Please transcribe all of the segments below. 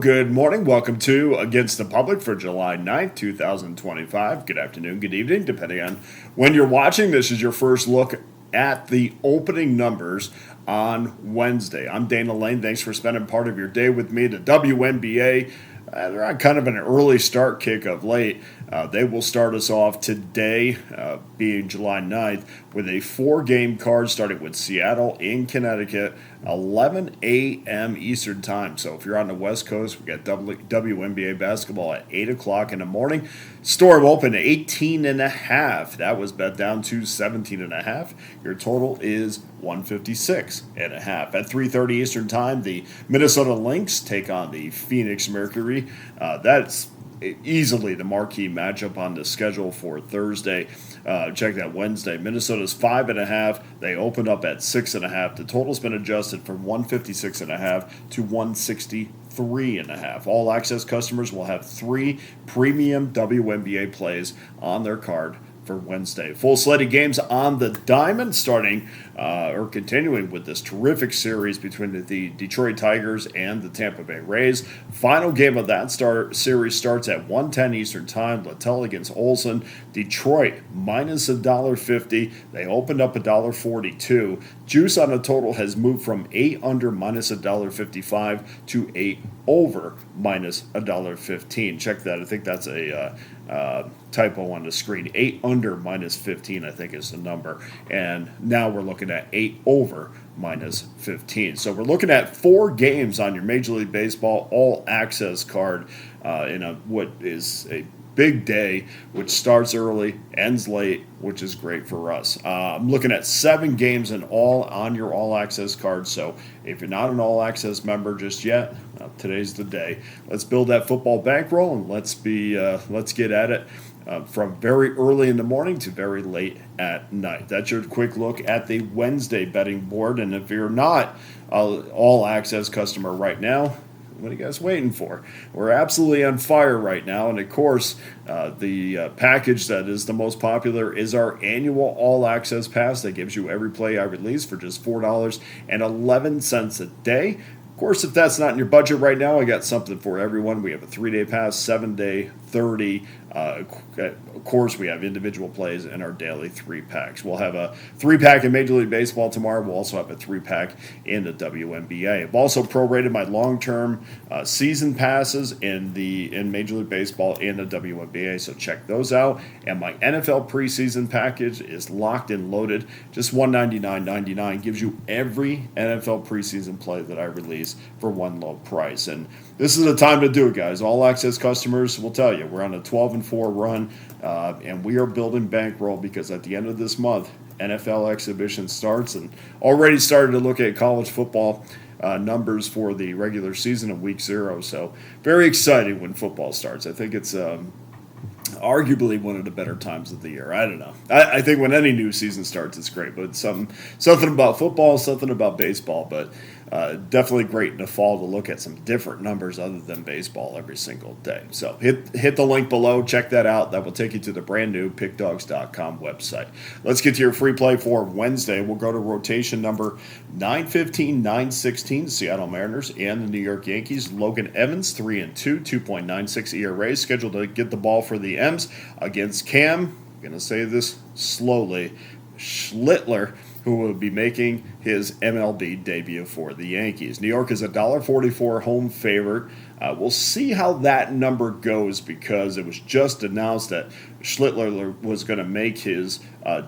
Good morning. Welcome to Against the Public for July 9th, 2025. Good afternoon, good evening, depending on when you're watching. This is your first look at the opening numbers on Wednesday. I'm Dana Lane. Thanks for spending part of your day with me. The WNBA, they're on kind of an early start kick of late. They will start us off today, being July 9th, with a 4-game card starting with Seattle in Connecticut, 11 a.m. Eastern Time. So if you're on the West Coast, we got WNBA basketball at 8 o'clock in the morning. Storm open 18.5. That was bet down to 17.5. Your total is 156.5. At 3:30 Eastern Time, the Minnesota Lynx take on the Phoenix Mercury. That's easily the marquee matchup on the schedule for Thursday. Check that Wednesday. Minnesota's 5.5. They opened up at 6.5. The total's been adjusted from 156.5 to 163.5. All access customers will have 3 premium WNBA plays on their card for Wednesday. Full slate of games on the diamond, starting or continuing with this terrific series between the Detroit Tigers and the Tampa Bay Rays. Final game of that series starts at 1:10 Eastern Time. Littell against Olsen. Detroit minus $1.50. They opened up $1.42. Juice on the total has moved from 8 under minus $1.55 to 8 over minus $1.15. Check that. I think that's a typo on the screen. 8 under minus 15, I think, is the number. And now we're looking at 8 over minus 15. So we're looking at 4 games on your Major League Baseball all-access card in what is a big day, which starts early, ends late, which is great for us. I'm looking at 7 games in all on your all-access card. So if you're not an all-access member just yet, today's the day. Let's build that football bankroll and let's get at it. From very early in the morning to very late at night. That's your quick look at the Wednesday betting board. And if you're not an all-access customer right now, what are you guys waiting for? We're absolutely on fire right now. And, of course, the package that is the most popular is our annual all-access pass that gives you every play I release for just $4.11 a day. Of course, if that's not in your budget right now, I got something for everyone. We have a 3-day pass, 7-day, 30. Of course, we have individual plays in our daily 3-packs. We'll have a 3-pack in Major League Baseball tomorrow. We'll also have a 3-pack in the WNBA. I've also prorated my long-term season passes in Major League Baseball and the WNBA, so check those out. And my NFL preseason package is locked and loaded. Just $199.99 gives you every NFL preseason play that I release for one low price. And this is the time to do it, guys. All access customers will tell you we're on a 12-4 run, and we are building bankroll because at the end of this month, NFL exhibition starts, and already started to look at college football numbers for the regular season of week 0. So very excited when football starts. I think it's arguably one of the better times of the year. I don't know. I think when any new season starts, it's great. But something about football, something about baseball. But definitely great in the fall to look at some different numbers other than baseball every single day. So hit the link below. Check that out. That will take you to the brand new Pickdawgz.com website. Let's get to your free play for Wednesday. We'll go to rotation number 915, 916, Seattle Mariners and the New York Yankees. Logan Evans, 3-2, 2.96 ERA, scheduled to get the ball for the M's against Cam. I'm going to say this slowly. Schlittler, who will be making his MLB debut for the Yankees. New York is a $1.44 home favorite. We'll see how that number goes because it was just announced that Schlittler was going to make his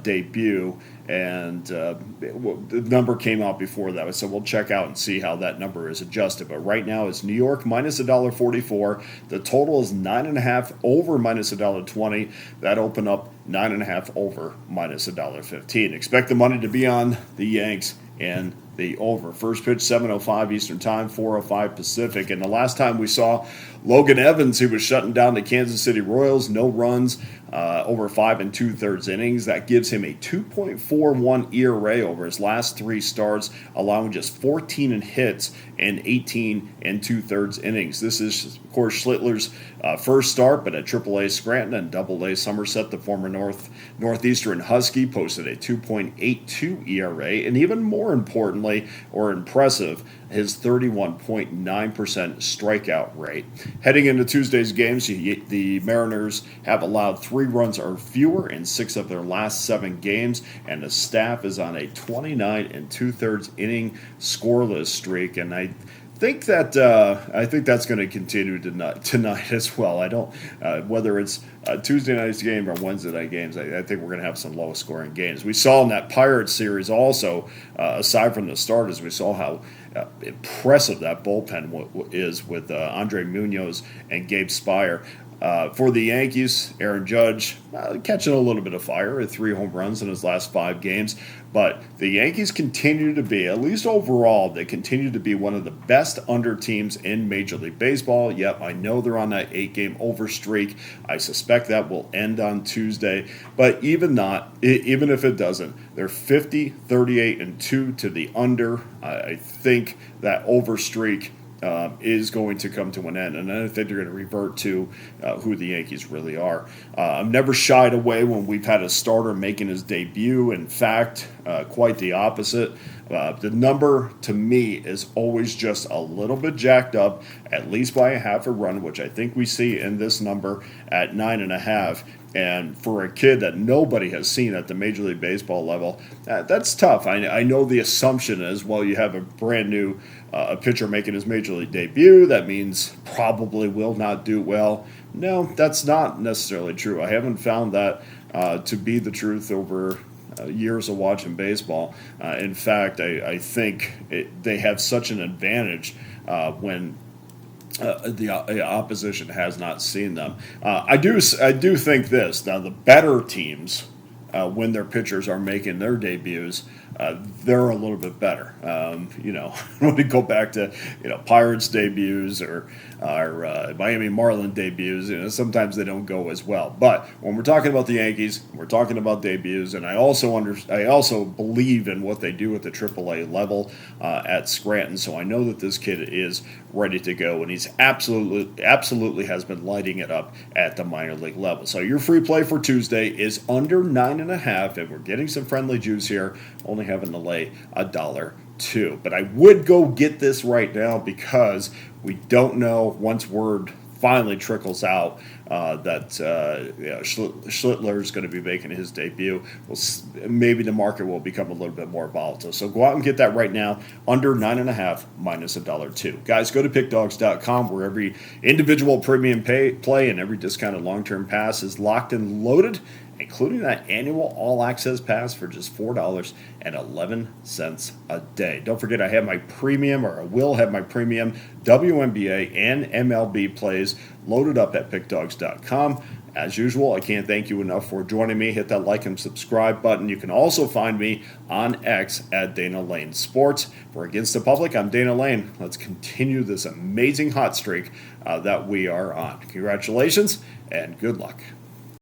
debut, and the number came out before that. So we'll check out and see how that number is adjusted. But right now it's New York minus $1.44. The total is 9.5 over minus $1.20. That opened up 9.5 over minus $1.15. Expect the money to be on the Yanks and the over. First pitch, 7:05 Eastern Time, 4:05 Pacific. And the last time we saw Logan Evans, he was shutting down the Kansas City Royals, no runs, over 5 2/3 innings. That gives him a 2.41 ERA over his last 3 starts, allowing just 14 hits and 18 2/3 innings. This is, of course, Schlittler's first start, but at AAA Scranton and AA Somerset, the former Northeastern Husky posted a 2.82 ERA, and even more importantly, or impressive, his 31.9% strikeout rate. Heading into Tuesday's games, the Mariners have allowed 3 runs or fewer in 6 of their last 7 games, and the staff is on a 29 2/3 inning scoreless streak. And I think that's going to continue tonight as well. I don't whether it's Tuesday night's game or Wednesday night games. I think we're going to have some low scoring games. We saw in that Pirates series also, aside from the starters, we saw how impressive that bullpen is with Andre Munoz and Gabe Spire. For the Yankees, Aaron Judge catching a little bit of fire at 3 home runs in his last 5 games. But the Yankees continue to be, at least overall, they continue to be one of the best under teams in Major League Baseball. Yep, I know they're on that 8-game over streak. I suspect that will end on Tuesday. But even if it doesn't, they're 50, 38, 2 to the under. I think that over streak is going to come to an end, and I think they're going to revert to who the Yankees really are. I've never shied away when we've had a starter making his debut. In fact, quite the opposite. The number, to me, is always just a little bit jacked up, at least by a half a run, which I think we see in this number at 9.5. And for a kid that nobody has seen at the Major League Baseball level, that's tough. I know the assumption is, well, you have a brand new pitcher making his Major League debut. That means probably will not do well. No, that's not necessarily true. I haven't found that to be the truth over years of watching baseball. In fact, I think they have such an advantage when the opposition has not seen them. I do think this. Now, the better teams, when their pitchers are making their debuts, they're a little bit better. When we go back to Pirates debuts or Miami Marlin debuts, sometimes they don't go as well. But when we're talking about the Yankees, we're talking about debuts, and I also believe in what they do at the AAA level at Scranton. So I know that this kid is ready to go, and he's absolutely has been lighting it up at the minor league level. So your free play for Tuesday is under 9.5, and we're getting some friendly juice here, only having to lay $1.02. But I would go get this right now because we don't know, once word finally trickles out that Schlittler is going to be making his debut, maybe the market will become a little bit more volatile. So go out and get that right now, under 9.5 minus $1.02. Guys, go to pickdawgz.com, where every individual premium play and every discounted long-term pass is locked and loaded, including that annual all-access pass for just $4.11 a day. Don't forget, I will have my premium WNBA and MLB plays loaded up at pickdawgz.com. As usual, I can't thank you enough for joining me. Hit that like and subscribe button. You can also find me on X at Dana Lane Sports. For Against the Public, I'm Dana Lane. Let's continue this amazing hot streak that we are on. Congratulations and good luck.